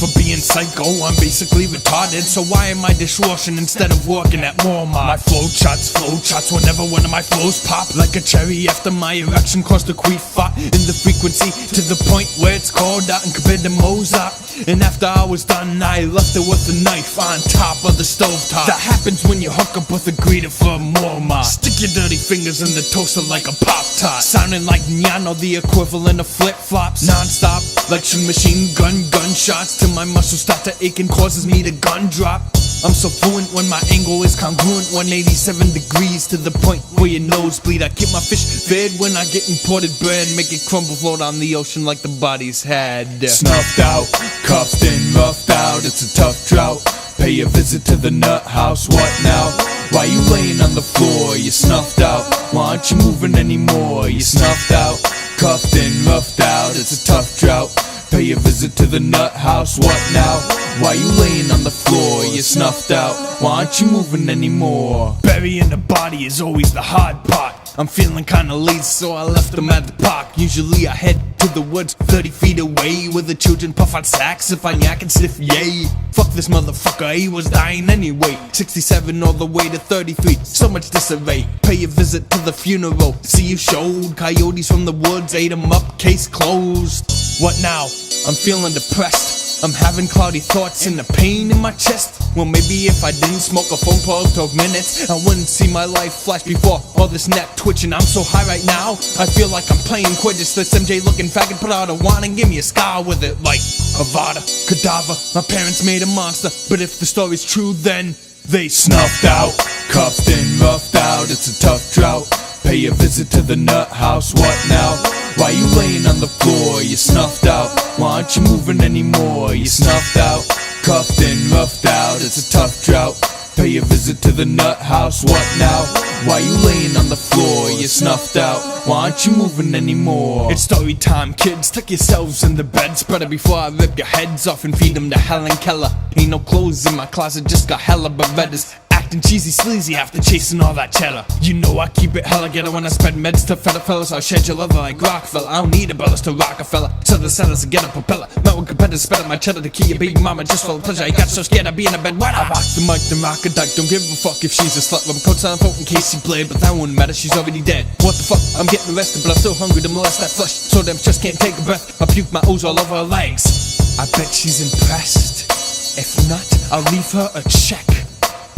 for being psycho, I'm basically retarded. So why am I dishwashing instead of working at Walmart? My flowcharts whenever one of my flows pop. Like a cherry after my erection caused a queef fought in the frequency to the point where it's called out and compared to Mozart. And after I was done, I left it with a knife on top of the stovetop. That happens when you hook up with a greeter for more mod. Stick your dirty fingers in the toaster like a Pop-Tart. Sounding like Nyano, the equivalent of flip-flops. Non-stop, like machine gun gunshots. Till my muscles start to ache and causes me to gun drop. I'm so fluent when my angle is congruent, 187 degrees to the point where your nose bleed. I keep my fish fed when I get imported bread, make it crumble, float on the ocean like the body's head. Snuffed out, cuffed and roughed out, it's a tough drought. Pay a visit to the nut house, what now? Why you laying on the floor? You snuffed out, why aren't you moving anymore? You snuffed out, cuffed and roughed out, it's a tough drought. Pay a visit to the nut house, what now? Why you laying on the floor? You snuffed out, why aren't you moving anymore? Burying the body is always the hard part. I'm feeling kinda lazy, so I left them at the park. Usually I head to the woods 30 feet away, where the children puff on sacks if I yak and sniff yay. Fuck this motherfucker, he was dying anyway. 67 all the way to 33, so much disarray. Pay a visit to the funeral, see you showed. Coyotes from the woods ate him up, case closed. What now? I'm feeling depressed. I'm having cloudy thoughts and a pain in my chest. Well, maybe if I didn't smoke a phone for 12 minutes, I wouldn't see my life flash before all this neck twitching. I'm so high right now, I feel like I'm playing Quidditch. This MJ looking faggot put out a wand and give me a scar with it. Like Avada Kedavra, my parents made a monster. But if the story's true, then they snuffed out, cuffed and roughed out, it's a tough drought. Pay a visit to the nut house, what now? Why you laying on the floor? You snuffed out, why aren't you moving anymore? You snuffed out, cuffed and roughed out, it's a tough drought. Pay a visit to the nut house, what now? Why you laying on the floor? You snuffed out, why aren't you moving anymore? It's story time, kids, tuck yourselves in the bed. Spread it before I rip your heads off and feed them to Helen Keller. Ain't no clothes in my closet, just got hella Berettas. Acting cheesy sleazy after chasing all that cheddar. You know I keep it hella ghetto when I spread meds to feta fellas. I shed your leather like Rockefeller. I don't need a brothers to Rockefeller. So the sellers to get a propeller. Met with competitors, sped up my cheddar to keep your baby mama just for the pleasure. I got so scared I'd be in a bed. What? I rock the mic, then rock a dyke. Don't give a fuck if she's a slut. Rubber coats on folk in case she played, but that wouldn't matter, she's already dead. What the fuck? I'm getting arrested, but I'm still hungry to molest that flesh. So them just can't take a breath. I puke my O's all over her legs. I bet she's impressed. If not, I'll leave her a check.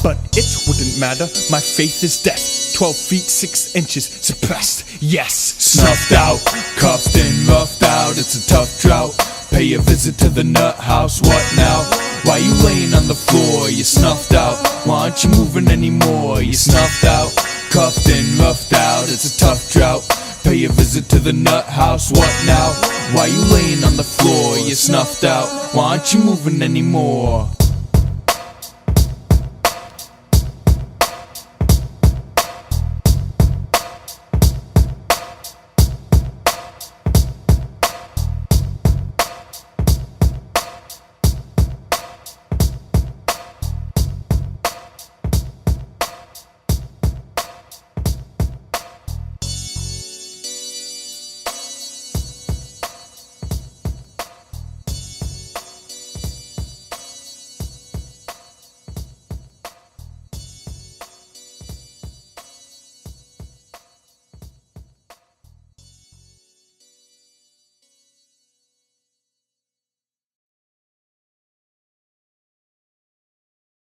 But it wouldn't matter, my faith is death. 12 feet 6 inches, suppressed, yes. Snuffed out, cuffed and roughed out, it's a tough drought. Pay a visit to the nut house, what now? Why you laying on the floor? You snuffed out, why aren't you moving anymore? You snuffed out, cuffed and roughed out, it's a tough drought. Pay a visit to the nut house, what now? Why you laying on the floor? You snuffed out, why aren't you moving anymore?